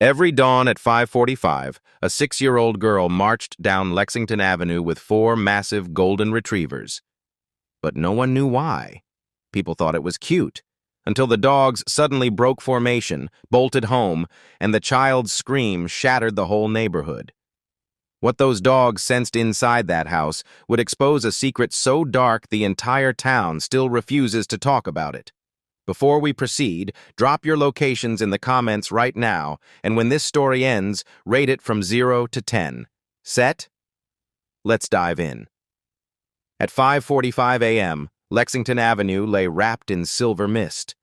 Every dawn at 5:45, a 6-year-old girl marched down Lexington Avenue with 4 massive golden retrievers. But no one knew why. People thought it was cute, until the dogs suddenly broke formation, bolted home, and the child's scream shattered the whole neighborhood. What those dogs sensed inside that house would expose a secret so dark the entire town still refuses to talk about it. Before we proceed, drop your locations in the comments right now, and when this story ends, rate it from 0 to 10. Set? Let's dive in. At 5:45 a.m., Lexington Avenue lay wrapped in silver mist.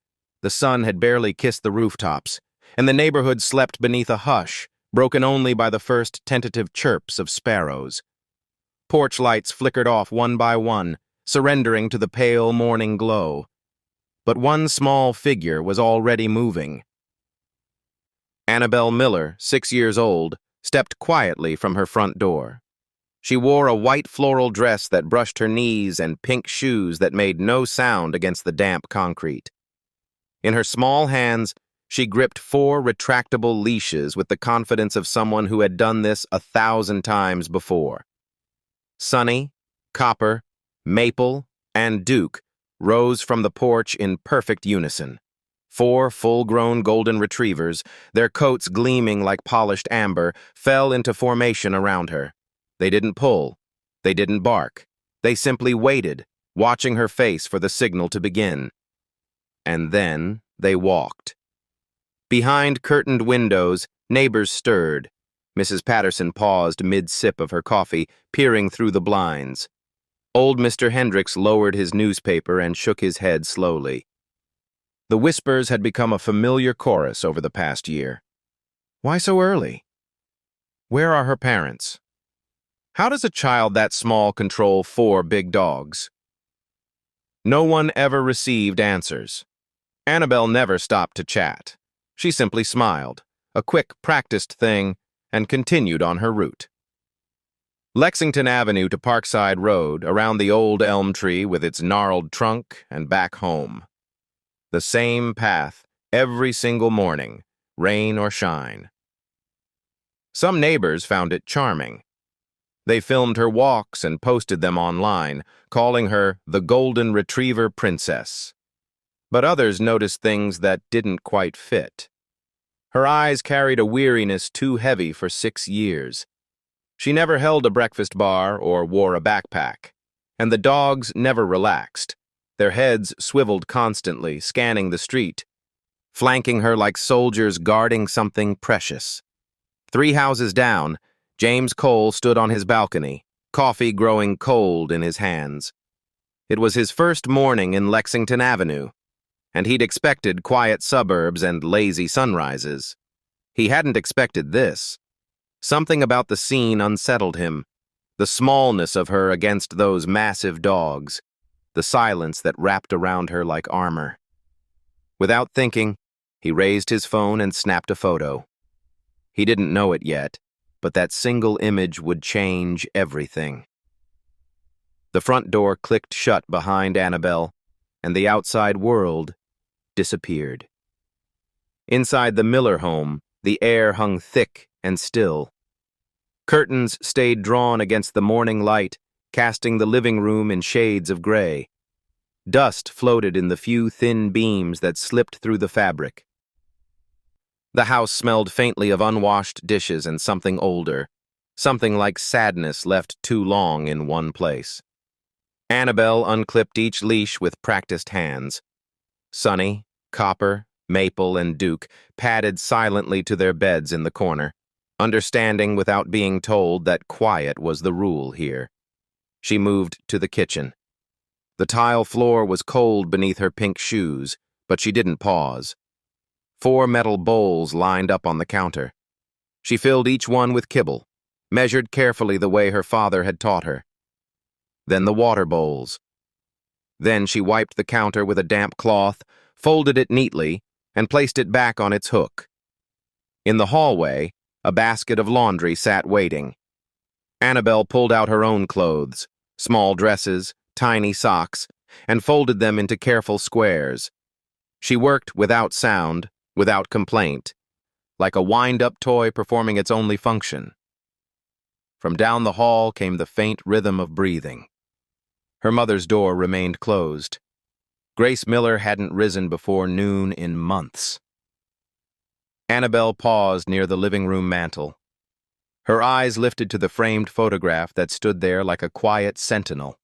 The sun had barely kissed the rooftops, and the neighborhood slept beneath a hush, broken only by the first tentative chirps of sparrows. Porch lights flickered off one by one, surrendering to the pale morning glow. But one small figure was already moving. Annabelle Miller, 6 years old, stepped quietly from her front door. She wore a white floral dress that brushed her knees and pink shoes that made no sound against the damp concrete. In her small hands, she gripped 4 retractable leashes with the confidence of someone who had done this 1,000 times before. Sunny, Copper, Maple, and Duke rose from the porch in perfect unison. 4 full-grown golden retrievers, their coats gleaming like polished amber, fell into formation around her. They didn't pull. They didn't bark. They simply waited, watching her face for the signal to begin. And then they walked. Behind curtained windows, neighbors stirred. Mrs. Patterson paused mid-sip of her coffee, peering through the blinds. Old Mr. Hendricks lowered his newspaper and shook his head slowly. The whispers had become a familiar chorus over the past year. Why so early? Where are her parents? How does a child that small control 4 big dogs? No one ever received answers. Annabelle never stopped to chat. She simply smiled, a quick, practiced thing, and continued on her route. Lexington Avenue to Parkside Road, around the old elm tree with its gnarled trunk, and back home. The same path, every single morning, rain or shine. Some neighbors found it charming. They filmed her walks and posted them online, calling her the Golden Retriever Princess. But others noticed things that didn't quite fit. Her eyes carried a weariness too heavy for 6 years. She never held a breakfast bar or wore a backpack, and the dogs never relaxed. Their heads swiveled constantly, scanning the street, flanking her like soldiers guarding something precious. 3 houses down, James Cole stood on his balcony, coffee growing cold in his hands. It was his first morning in Lexington Avenue, and he'd expected quiet suburbs and lazy sunrises. He hadn't expected this. Something about the scene unsettled him, the smallness of her against those massive dogs, the silence that wrapped around her like armor. Without thinking, he raised his phone and snapped a photo. He didn't know it yet, but that single image would change everything. The front door clicked shut behind Annabelle, and the outside world disappeared. Inside the Miller home, the air hung thick and still. Curtains stayed drawn against the morning light, casting the living room in shades of gray. Dust floated in the few thin beams that slipped through the fabric. The house smelled faintly of unwashed dishes and something older, something like sadness left too long in one place. Annabelle unclipped each leash with practiced hands. Sunny, Copper, Maple, and Duke padded silently to their beds in the corner, understanding without being told that quiet was the rule here. She moved to the kitchen. The tile floor was cold beneath her pink shoes, but she didn't pause. 4 metal bowls lined up on the counter. She filled each one with kibble, measured carefully the way her father had taught her. Then the water bowls. Then she wiped the counter with a damp cloth, folded it neatly, and placed it back on its hook. In the hallway, a basket of laundry sat waiting. Annabelle pulled out her own clothes, small dresses, tiny socks, and folded them into careful squares. She worked without sound, without complaint. like a wind-up toy performing its only function. From down the hall came the faint rhythm of breathing. Her mother's door remained closed. Grace Miller hadn't risen before noon in months. Annabelle paused near the living room mantel. Her eyes lifted to the framed photograph that stood there like a quiet sentinel.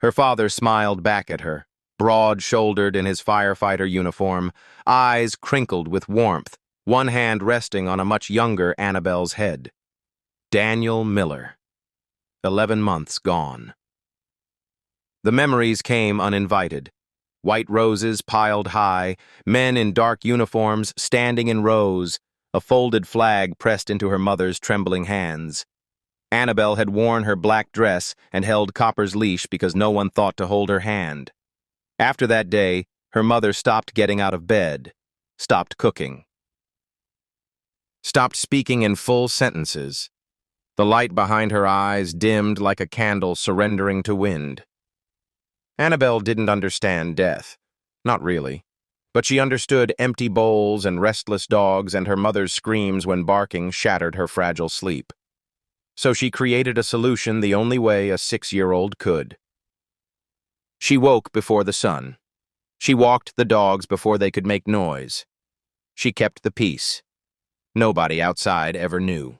Her father smiled back at her, broad-shouldered in his firefighter uniform, eyes crinkled with warmth, one hand resting on a much younger Annabelle's head. Daniel Miller. 11 months gone. The memories came uninvited. White roses piled high, men in dark uniforms standing in rows, a folded flag pressed into her mother's trembling hands. Annabelle had worn her black dress and held Copper's leash because no one thought to hold her hand. After that day, her mother stopped getting out of bed, stopped cooking, stopped speaking in full sentences. The light behind her eyes dimmed like a candle surrendering to wind. Annabelle didn't understand death. Not really. But she understood empty bowls and restless dogs, and her mother's screams when barking shattered her fragile sleep. So she created a solution the only way a 6-year-old could. She woke before the sun. She walked the dogs before they could make noise. She kept the peace. Nobody outside ever knew.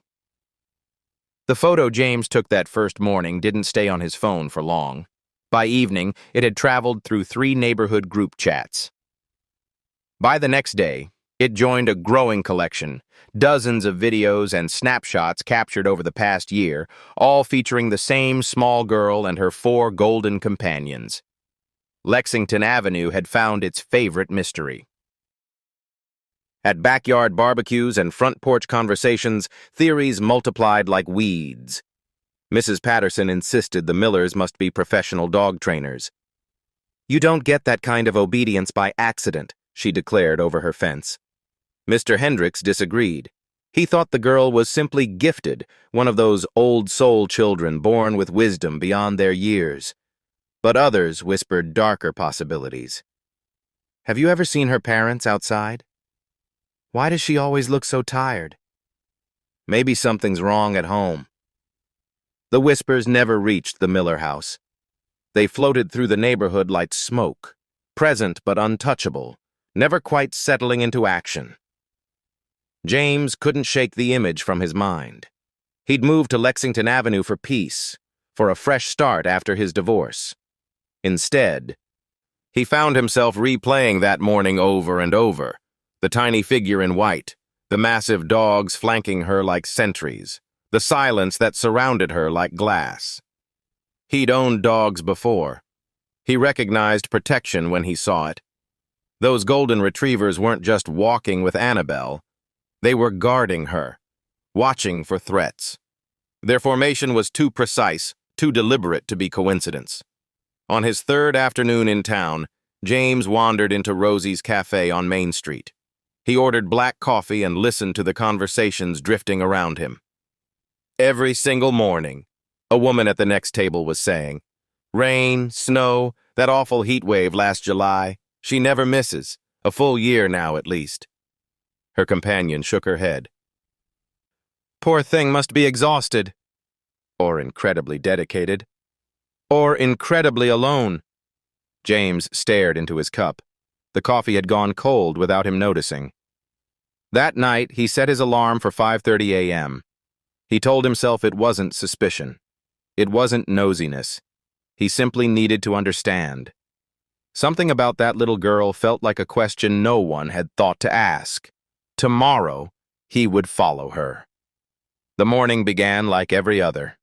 The photo James took that first morning didn't stay on his phone for long. By evening, it had traveled through 3 neighborhood group chats. By the next day, it joined a growing collection, dozens of videos and snapshots captured over the past year, all featuring the same small girl and her 4 golden companions. Lexington Avenue had found its favorite mystery. At backyard barbecues and front porch conversations, theories multiplied like weeds. Mrs. Patterson insisted the Millers must be professional dog trainers. "You don't get that kind of obedience by accident," she declared over her fence. Mr. Hendricks disagreed. He thought the girl was simply gifted, one of those old soul children born with wisdom beyond their years. But others whispered darker possibilities. "Have you ever seen her parents outside? Why does she always look so tired? Maybe something's wrong at home." The whispers never reached the Miller house. They floated through the neighborhood like smoke, present but untouchable, never quite settling into action. James couldn't shake the image from his mind. He'd moved to Lexington Avenue for peace, for a fresh start after his divorce. Instead, he found himself replaying that morning over and over, the tiny figure in white, the massive dogs flanking her like sentries, the silence that surrounded her like glass. He'd owned dogs before. He recognized protection when he saw it. Those golden retrievers weren't just walking with Annabelle. They were guarding her, watching for threats. Their formation was too precise, too deliberate to be coincidence. On his 3rd afternoon in town, James wandered into Rosie's Cafe on Main Street. He ordered black coffee and listened to the conversations drifting around him. Every single morning, a woman at the next table was saying, "Rain, snow, that awful heat wave last July. She never misses, a full year now at least." Her companion shook her head. "Poor thing must be exhausted." Or incredibly dedicated. Or incredibly alone. James stared into his cup. The coffee had gone cold without him noticing. That night, he set his alarm for 5:30 a.m. He told himself it wasn't suspicion. It wasn't nosiness. He simply needed to understand. Something about that little girl felt like a question no one had thought to ask. Tomorrow, he would follow her. The morning began like every other.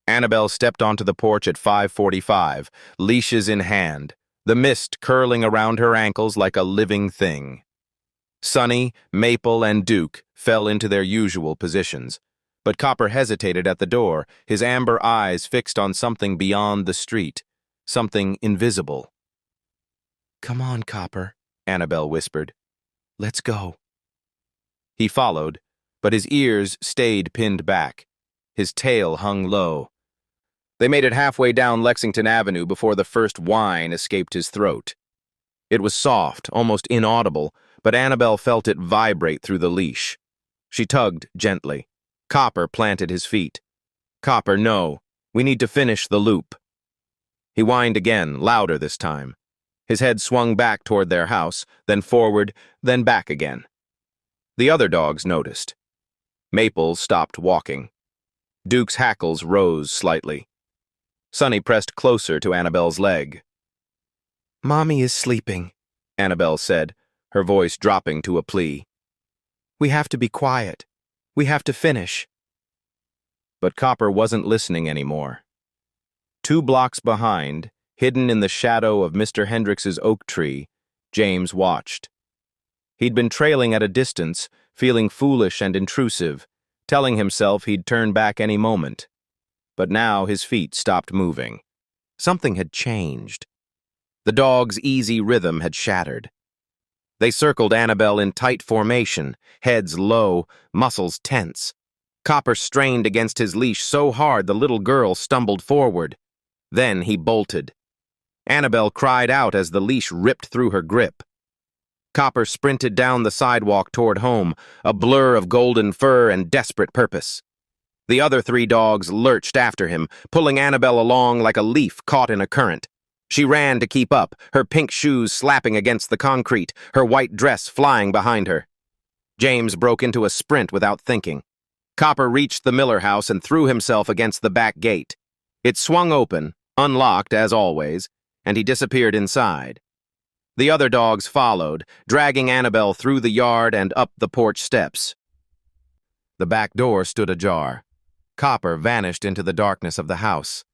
Annabelle stepped onto the porch at 5:45, leashes in hand, the mist curling around her ankles like a living thing. Sunny, Maple, and Duke fell into their usual positions, but Copper hesitated at the door, his amber eyes fixed on something beyond the street, something invisible. "Come on, Copper," Annabelle whispered. "Let's go." He followed, but his ears stayed pinned back. His tail hung low. They made it halfway down Lexington Avenue before the first whine escaped his throat. It was soft, almost inaudible, but Annabelle felt it vibrate through the leash. She tugged gently. Copper planted his feet. "Copper, no. We need to finish the loop." He whined again, louder this time. His head swung back toward their house, then forward, then back again. The other dogs noticed. Maple stopped walking. Duke's hackles rose slightly. Sunny pressed closer to Annabelle's leg. "Mommy is sleeping," Annabelle said, her voice dropping to a plea. "We have to be quiet. We have to finish." But Copper wasn't listening anymore. 2 blocks behind, hidden in the shadow of Mr. Hendricks's oak tree, James watched. He'd been trailing at a distance, feeling foolish and intrusive, telling himself he'd turn back any moment. But now his feet stopped moving. Something had changed. The dog's easy rhythm had shattered. They circled Annabelle in tight formation, heads low, muscles tense. Copper strained against his leash so hard the little girl stumbled forward. Then he bolted. Annabelle cried out as the leash ripped through her grip. Copper sprinted down the sidewalk toward home, a blur of golden fur and desperate purpose. The other 3 dogs lurched after him, pulling Annabelle along like a leaf caught in a current. She ran to keep up, her pink shoes slapping against the concrete, her white dress flying behind her. James broke into a sprint without thinking. Copper reached the Miller house and threw himself against the back gate. It swung open, unlocked as always, and he disappeared inside. The other dogs followed, dragging Annabelle through the yard and up the porch steps. The back door stood ajar. Copper vanished into the darkness of the house.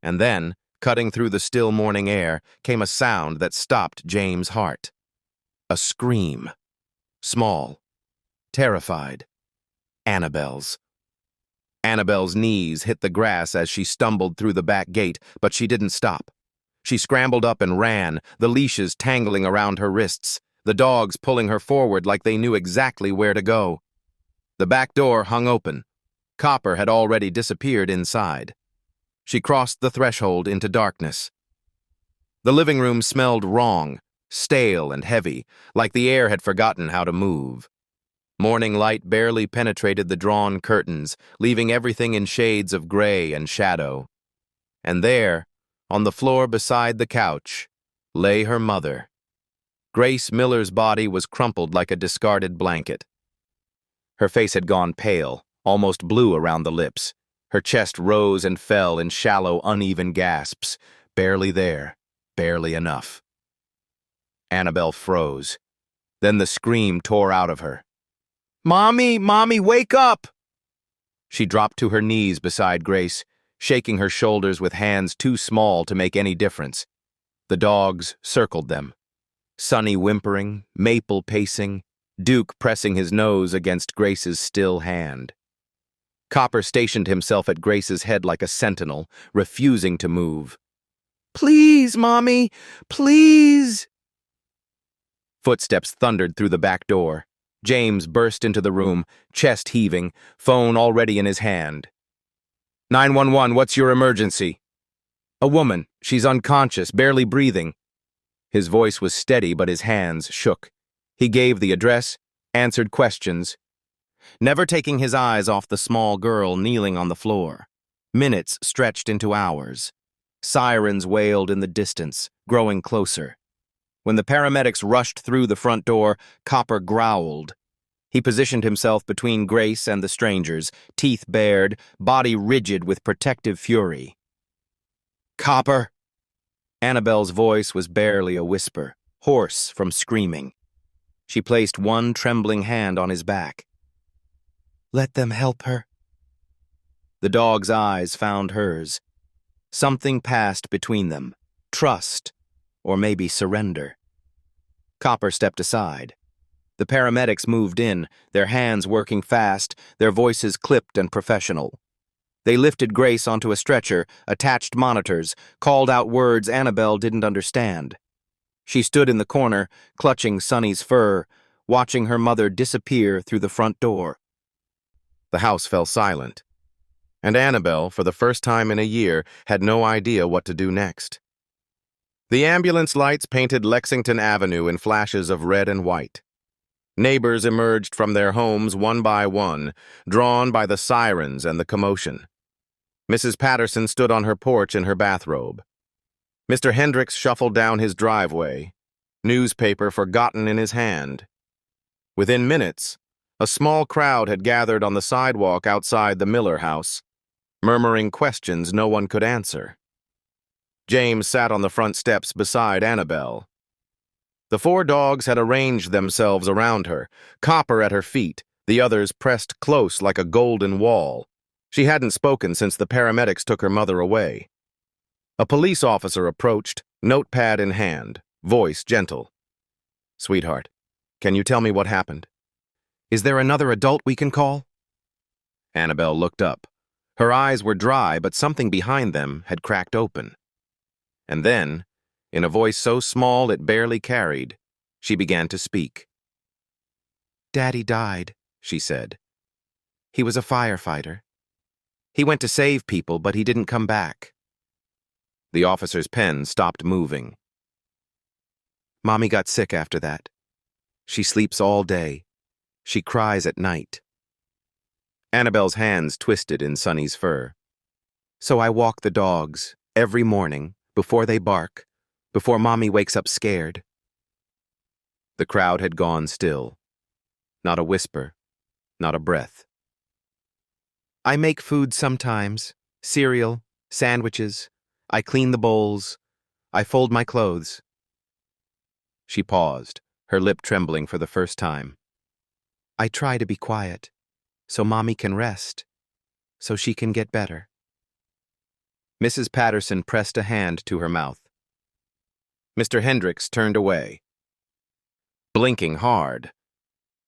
And then, cutting through the still morning air, came a sound that stopped James' heart. A scream. Small. Terrified. Annabelle's. Annabelle's knees hit the grass as she stumbled through the back gate, but she didn't stop. She scrambled up and ran, the leashes tangling around her wrists, the dogs pulling her forward like they knew exactly where to go. The back door hung open. Copper had already disappeared inside. She crossed the threshold into darkness. The living room smelled wrong, stale and heavy, like the air had forgotten how to move. Morning light barely penetrated the drawn curtains, leaving everything in shades of gray and shadow. And there, on the floor beside the couch, lay her mother. Grace Miller's body was crumpled like a discarded blanket. Her face had gone pale, almost blue around the lips. Her chest rose and fell in shallow, uneven gasps. Barely there, barely enough. Annabelle froze. Then the scream tore out of her. "Mommy, Mommy, wake up!" She dropped to her knees beside Grace, shaking her shoulders with hands too small to make any difference. The dogs circled them. Sunny whimpering, Maple pacing, Duke pressing his nose against Grace's still hand. Copper stationed himself at Grace's head like a sentinel, refusing to move. "Please, Mommy, please!" Footsteps thundered through the back door. James burst into the room, chest heaving, phone already in his hand. 911, what's your emergency?" "A woman. She's unconscious, barely breathing." His voice was steady, but his hands shook. He gave the address, answered questions, never taking his eyes off the small girl kneeling on the floor. Minutes stretched into hours. Sirens wailed in the distance, growing closer. When the paramedics rushed through the front door, Copper growled. He positioned himself between Grace and the strangers, teeth bared, body rigid with protective fury. "Copper!" Annabelle's voice was barely a whisper, hoarse from screaming. She placed one trembling hand on his back. "Let them help her." The dog's eyes found hers. Something passed between them. Trust, or maybe surrender. Copper stepped aside. The paramedics moved in, their hands working fast, their voices clipped and professional. They lifted Grace onto a stretcher, attached monitors, called out words Annabelle didn't understand. She stood in the corner, clutching Sunny's fur, watching her mother disappear through the front door. The house fell silent, and Annabelle, for the first time in a year, had no idea what to do next. The ambulance lights painted Lexington Avenue in flashes of red and white. Neighbors emerged from their homes one by one, drawn by the sirens and the commotion. Mrs. Patterson stood on her porch in her bathrobe. Mr. Hendricks shuffled down his driveway, newspaper forgotten in his hand. Within minutes, a small crowd had gathered on the sidewalk outside the Miller house, murmuring questions no one could answer. James sat on the front steps beside Annabelle. The 4 dogs had arranged themselves around her, Copper at her feet, the others pressed close like a golden wall. She hadn't spoken since the paramedics took her mother away. A police officer approached, notepad in hand, voice gentle. "Sweetheart, can you tell me what happened? Is there another adult we can call?" Annabelle looked up. Her eyes were dry, but something behind them had cracked open. And then, in a voice so small it barely carried, she began to speak. "Daddy died," she said. "He was a firefighter. He went to save people, but he didn't come back." The officer's pen stopped moving. "Mommy got sick after that. She sleeps all day. She cries at night." Annabelle's hands twisted in Sonny's fur. "So I walk the dogs every morning before they bark, before Mommy wakes up scared." The crowd had gone still. Not a whisper, not a breath. "I make food sometimes, cereal, sandwiches. I clean the bowls. I fold my clothes." She paused, her lip trembling for the first time. "I try to be quiet, so Mommy can rest, so she can get better." Mrs. Patterson pressed a hand to her mouth. Mr. Hendricks turned away, blinking hard.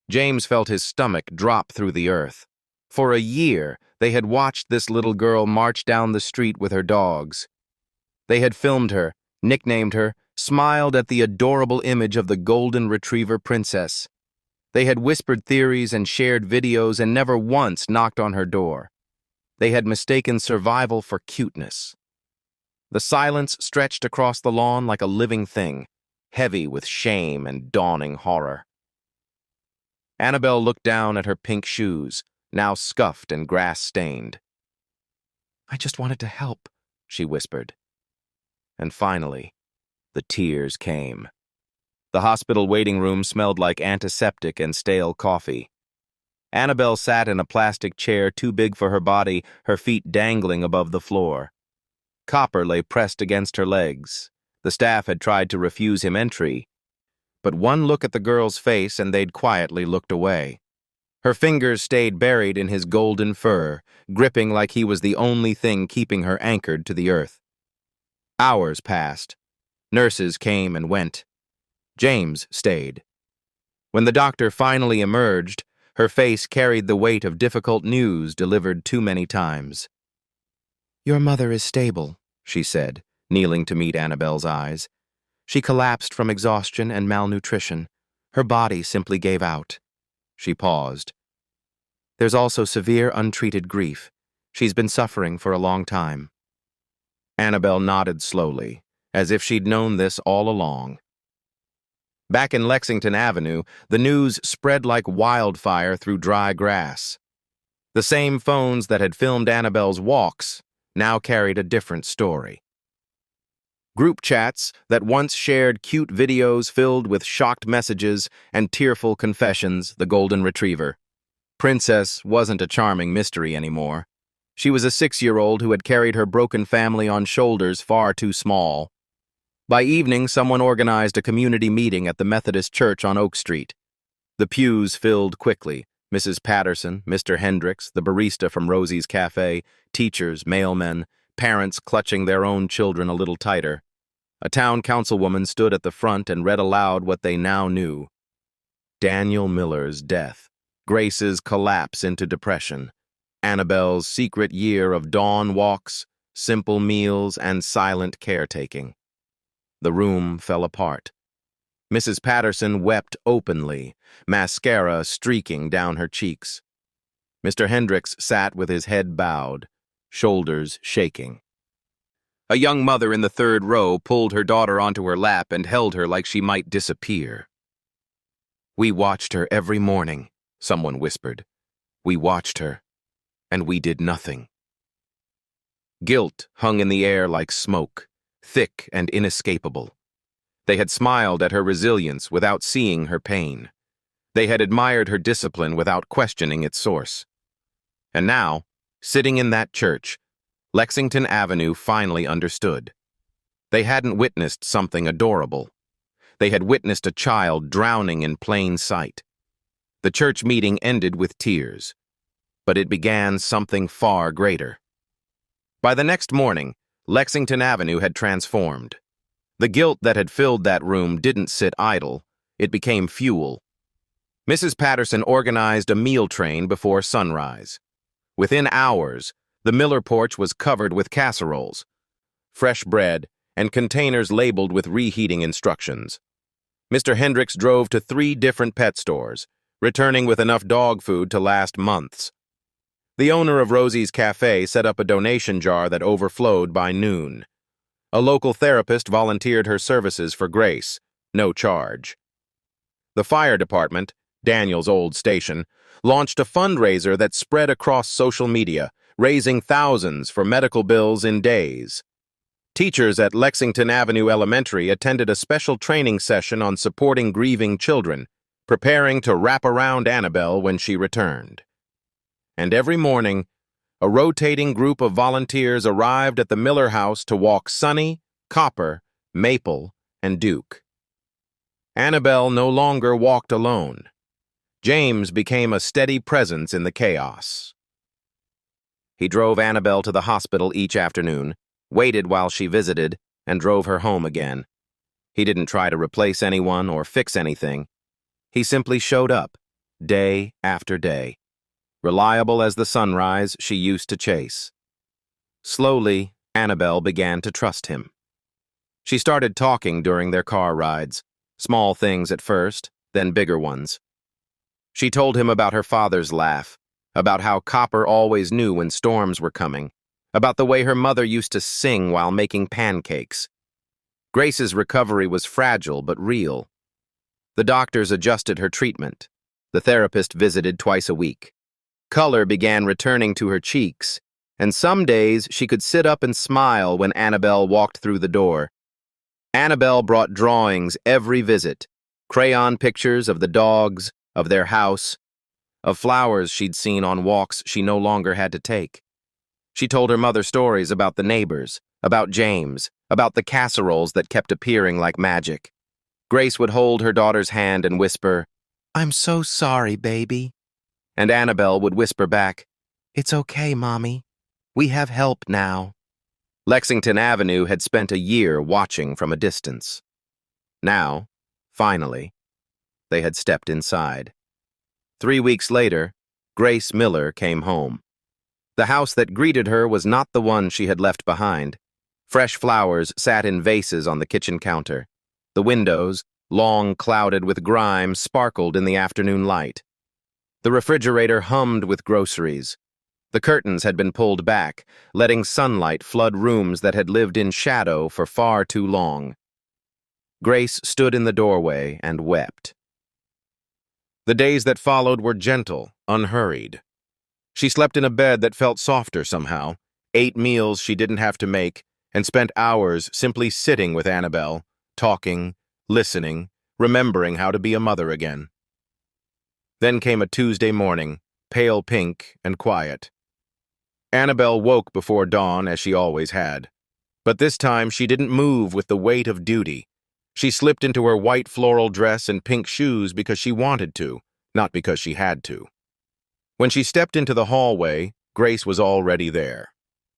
James felt his stomach drop through the earth. For a year, they had watched this little girl march down the street with her dogs. They had filmed her, nicknamed her, smiled at the adorable image of the golden retriever princess. They had whispered theories and shared videos and never once knocked on her door. They had mistaken survival for cuteness. The silence stretched across the lawn like a living thing, heavy with shame and dawning horror. Annabelle looked down at her pink shoes, now scuffed and grass-stained. "I just wanted to help," she whispered. And finally, the tears came. The hospital waiting room smelled like antiseptic and stale coffee. Annabelle sat in a plastic chair too big for her body, her feet dangling above the floor. Copper lay pressed against her legs. The staff had tried to refuse him entry, but one look at the girl's face and they'd quietly looked away. Her fingers stayed buried in his golden fur, gripping like he was the only thing keeping her anchored to the earth. Hours passed. Nurses came and went. James stayed. When the doctor finally emerged, her face carried the weight of difficult news delivered too many times. "Your mother is stable," she said, kneeling to meet Annabelle's eyes. "She collapsed from exhaustion and malnutrition. Her body simply gave out." She paused. "There's also severe untreated grief. She's been suffering for a long time." Annabelle nodded slowly, as if she'd known this all along. Back in Lexington Avenue, the news spread like wildfire through dry grass. The same phones that had filmed Annabelle's walks now carried a different story. Group chats that once shared cute videos filled with shocked messages and tearful confessions, the golden retriever. Princess wasn't a charming mystery anymore. She was a 6-year-old who had carried her broken family on shoulders far too small. By evening, someone organized a community meeting at the Methodist Church on Oak Street. The pews filled quickly. Mrs. Patterson, Mr. Hendricks, the barista from Rosie's Cafe, teachers, mailmen, parents clutching their own children a little tighter. A town councilwoman stood at the front and read aloud what they now knew. Daniel Miller's death, Grace's collapse into depression, Annabelle's secret year of dawn walks, simple meals, and silent caretaking. The room fell apart. Mrs. Patterson wept openly, mascara streaking down her cheeks. Mr. Hendricks sat with his head bowed, shoulders shaking. A young mother in the third row pulled her daughter onto her lap and held her like she might disappear. "We watched her every morning," someone whispered. "We watched her, and we did nothing." Guilt hung in the air like smoke, thick and inescapable. They had smiled at her resilience without seeing her pain. They had admired her discipline without questioning its source. And now, sitting in that church, Lexington Avenue finally understood. They hadn't witnessed something adorable. They had witnessed a child drowning in plain sight. The church meeting ended with tears, but it began something far greater. By the next morning, Lexington Avenue had transformed. The guilt that had filled that room didn't sit idle. It became fuel. Mrs. Patterson organized a meal train before sunrise. Within hours, the Miller porch was covered with casseroles, fresh bread, and containers labeled with reheating instructions. Mr. Hendricks drove to 3 different pet stores, returning with enough dog food to last months. The owner of Rosie's Cafe set up a donation jar that overflowed by noon. A local therapist volunteered her services for Grace, no charge. The fire department, Daniel's old station, launched a fundraiser that spread across social media, raising thousands for medical bills in days. Teachers at Lexington Avenue Elementary attended a special training session on supporting grieving children, preparing to wrap around Annabelle when she returned. And every morning, a rotating group of volunteers arrived at the Miller house to walk Sunny, Copper, Maple, and Duke. Annabelle no longer walked alone. James became a steady presence in the chaos. He drove Annabelle to the hospital each afternoon, waited while she visited, and drove her home again. He didn't try to replace anyone or fix anything. He simply showed up, day after day, reliable as the sunrise she used to chase. Slowly, Annabelle began to trust him. She started talking during their car rides, small things at first, then bigger ones. She told him about her father's laugh, about how Copper always knew when storms were coming, about the way her mother used to sing while making pancakes. Grace's recovery was fragile but real. The doctors adjusted her treatment. The therapist visited twice a week. Color began returning to her cheeks, and some days she could sit up and smile when Annabelle walked through the door. Annabelle brought drawings every visit, crayon pictures of the dogs, of their house, of flowers she'd seen on walks she no longer had to take. She told her mother stories about the neighbors, about James, about the casseroles that kept appearing like magic. Grace would hold her daughter's hand and whisper, "I'm so sorry, baby." And Annabelle would whisper back, "It's okay, Mommy. We have help now." Lexington Avenue had spent a year watching from a distance. Now, finally, they had stepped inside. 3 weeks later, Grace Miller came home. The house that greeted her was not the one she had left behind. Fresh flowers sat in vases on the kitchen counter. The windows, long clouded with grime, sparkled in the afternoon light. The refrigerator hummed with groceries. The curtains had been pulled back, letting sunlight flood rooms that had lived in shadow for far too long. Grace stood in the doorway and wept. The days that followed were gentle, unhurried. She slept in a bed that felt softer somehow, ate meals she didn't have to make, and spent hours simply sitting with Annabelle, talking, listening, remembering how to be a mother again. Then came a Tuesday morning, pale pink and quiet. Annabelle woke before dawn as she always had. But this time she didn't move with the weight of duty. She slipped into her white floral dress and pink shoes because she wanted to, not because she had to. When she stepped into the hallway, Grace was already there.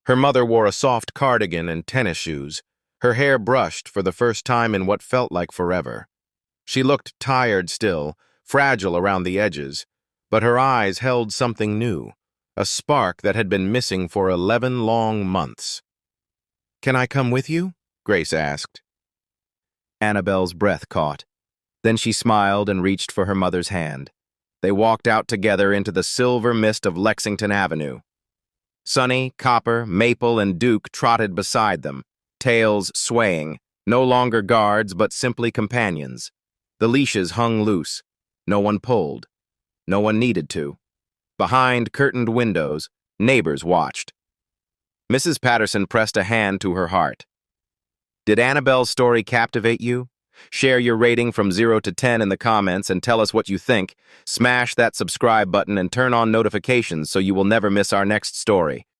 Her mother wore a soft cardigan and tennis shoes, her hair brushed for the first time in what felt like forever. She looked tired still, fragile around the edges, but her eyes held something new, a spark that had been missing for 11 long months. "Can I come with you?" Grace asked. Annabelle's breath caught. Then she smiled and reached for her mother's hand. They walked out together into the silver mist of Lexington Avenue. Sunny, Copper, Maple, and Duke trotted beside them, tails swaying, no longer guards but simply companions. The leashes hung loose. No one pulled. No one needed to. Behind curtained windows, neighbors watched. Mrs. Patterson pressed a hand to her heart. Did Annabelle's story captivate you? Share your rating from 0 to 10 in the comments and tell us what you think. Smash that subscribe button and turn on notifications so you will never miss our next story.